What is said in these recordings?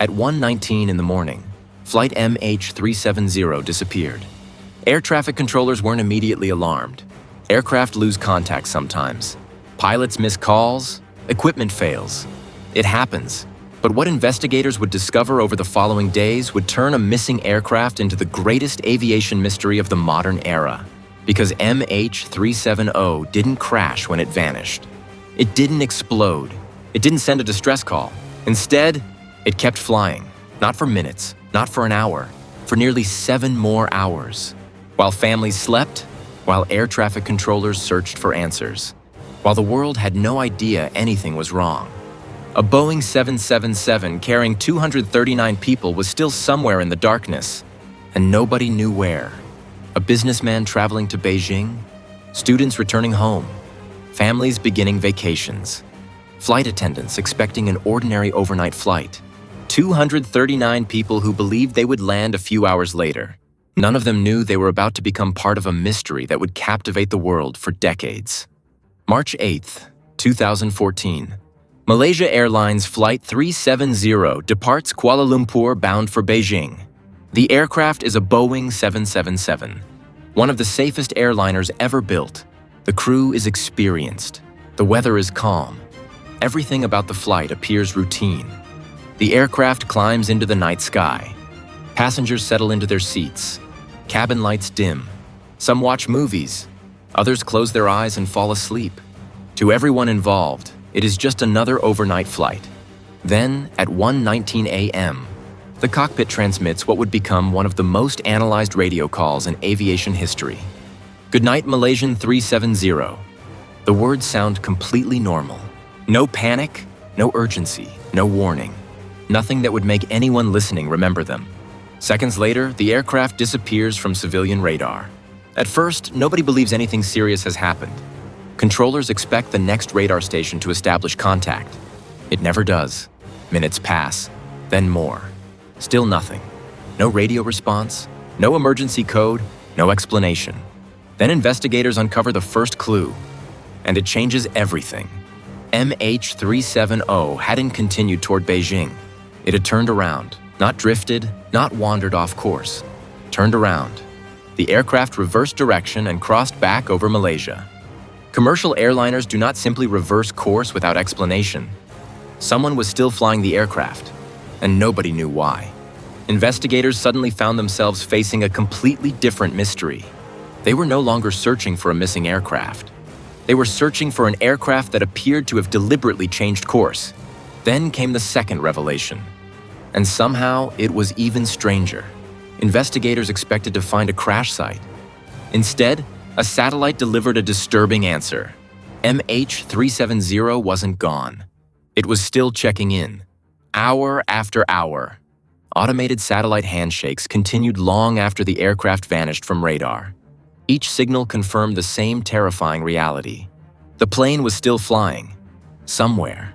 At 1:19 in the morning, Flight MH370 disappeared. Air traffic controllers weren't immediately alarmed. Aircraft lose contact sometimes. Pilots miss calls, equipment fails. It happens. But what investigators would discover over the following days would turn a missing aircraft into the greatest aviation mystery of the modern era. Because MH370 didn't crash when it vanished. It didn't explode. It didn't send a distress call. Instead, it kept flying. Not for minutes, not for an hour, for nearly 7 more hours. While families slept, while air traffic controllers searched for answers. While the world had no idea anything was wrong. A Boeing 777 carrying 239 people was still somewhere in the darkness, and nobody knew where. A businessman traveling to Beijing, students returning home, families beginning vacations, flight attendants expecting an ordinary overnight flight, 239 people who believed they would land a few hours later. None of them knew they were about to become part of a mystery that would captivate the world for decades. March 8th, 2014. Malaysia Airlines Flight 370 departs Kuala Lumpur bound for Beijing. The aircraft is a Boeing 777, one of the safest airliners ever built. The crew is experienced. The weather is calm. Everything about the flight appears routine. The aircraft climbs into the night sky. Passengers settle into their seats. Cabin lights dim. Some watch movies. Others close their eyes and fall asleep. To everyone involved, it is just another overnight flight. Then, at 1:19 a.m., the cockpit transmits what would become one of the most analyzed radio calls in aviation history. "Good night, Malaysian 370. The words sound completely normal. No panic, no urgency, no warning. Nothing that would make anyone listening remember them. Seconds later, the aircraft disappears from civilian radar. At first, nobody believes anything serious has happened. Controllers expect the next radar station to establish contact. It never does. Minutes pass, then more. Still nothing. No radio response, no emergency code, no explanation. Then investigators uncover the first clue, and it changes everything. MH370 hadn't continued toward Beijing. It had turned around, not drifted, not wandered off course. Turned around. The aircraft reversed direction and crossed back over Malaysia. Commercial airliners do not simply reverse course without explanation. Someone was still flying the aircraft, and nobody knew why. Investigators suddenly found themselves facing a completely different mystery. They were no longer searching for a missing aircraft. They were searching for an aircraft that appeared to have deliberately changed course. Then came the second revelation. And somehow, it was even stranger. Investigators expected to find a crash site. Instead, a satellite delivered a disturbing answer. MH370 wasn't gone. It was still checking in, hour after hour. Automated satellite handshakes continued long after the aircraft vanished from radar. Each signal confirmed the same terrifying reality. The plane was still flying, somewhere.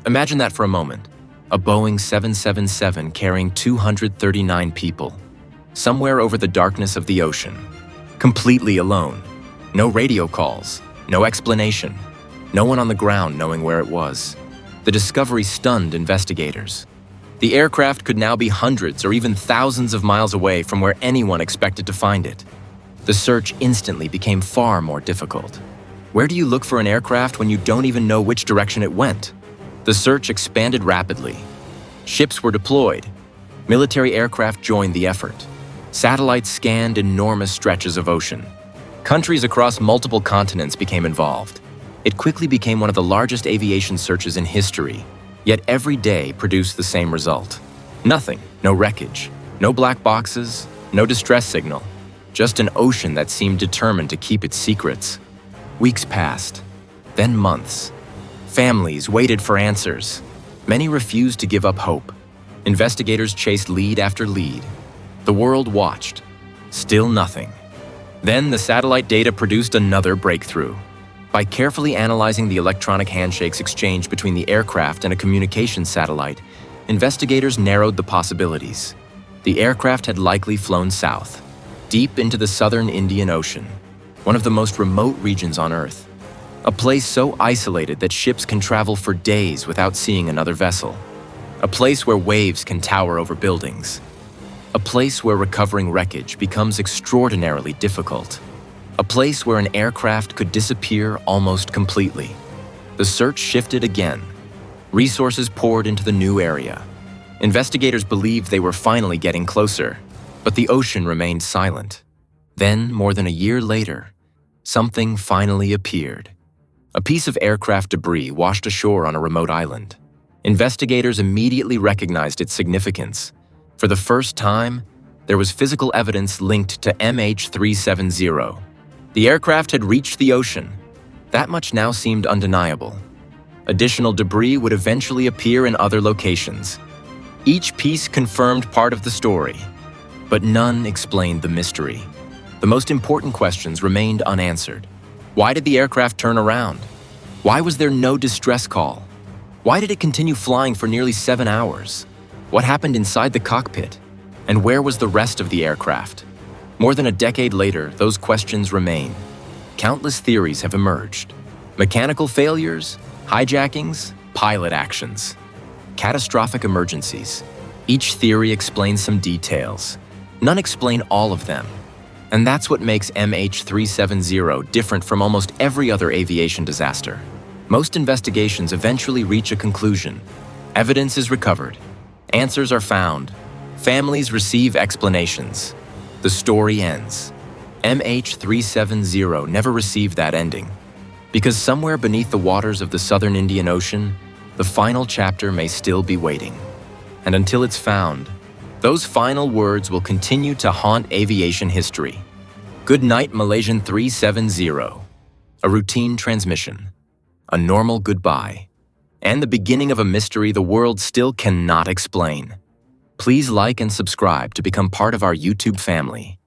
Imagine that for a moment. A Boeing 777 carrying 239 people, somewhere over the darkness of the ocean. Completely alone. No radio calls, no explanation, no one on the ground knowing where it was. The discovery stunned investigators. The aircraft could now be hundreds or even thousands of miles away from where anyone expected to find it. The search instantly became far more difficult. Where do you look for an aircraft when you don't even know which direction it went? The search expanded rapidly. Ships were deployed. Military aircraft joined the effort. Satellites scanned enormous stretches of ocean. Countries across multiple continents became involved. It quickly became one of the largest aviation searches in history, yet every day produced the same result. Nothing, no wreckage, no black boxes, no distress signal, just an ocean that seemed determined to keep its secrets. Weeks passed, then months. Families waited for answers. Many refused to give up hope. Investigators chased lead after lead. The world watched. Still nothing. Then the satellite data produced another breakthrough. By carefully analyzing the electronic handshakes exchanged between the aircraft and a communications satellite, investigators narrowed the possibilities. The aircraft had likely flown south, deep into the southern Indian Ocean, one of the most remote regions on Earth. A place so isolated that ships can travel for days without seeing another vessel. A place where waves can tower over buildings. A place where recovering wreckage becomes extraordinarily difficult. A place where an aircraft could disappear almost completely. The search shifted again. Resources poured into the new area. Investigators believed they were finally getting closer, but the ocean remained silent. Then, more than a year later, something finally appeared. A piece of aircraft debris washed ashore on a remote island. Investigators immediately recognized its significance. For the first time, there was physical evidence linked to MH370. The aircraft had reached the ocean. That much now seemed undeniable. Additional debris would eventually appear in other locations. Each piece confirmed part of the story, but none explained the mystery. The most important questions remained unanswered. Why did the aircraft turn around? Why was there no distress call? Why did it continue flying for nearly 7 hours? What happened inside the cockpit? And where was the rest of the aircraft? More than a decade later, those questions remain. Countless theories have emerged. Mechanical failures, hijackings, pilot actions, catastrophic emergencies. Each theory explains some details. None explain all of them. And that's what makes MH370 different from almost every other aviation disaster. Most investigations eventually reach a conclusion. Evidence is recovered. Answers are found. Families receive explanations. The story ends. MH370 never received that ending. Because somewhere beneath the waters of the southern Indian Ocean, the final chapter may still be waiting. And until it's found, those final words will continue to haunt aviation history. Good night, Malaysian 370. A routine transmission. A normal goodbye. And the beginning of a mystery the world still cannot explain. Please like and subscribe to become part of our YouTube family.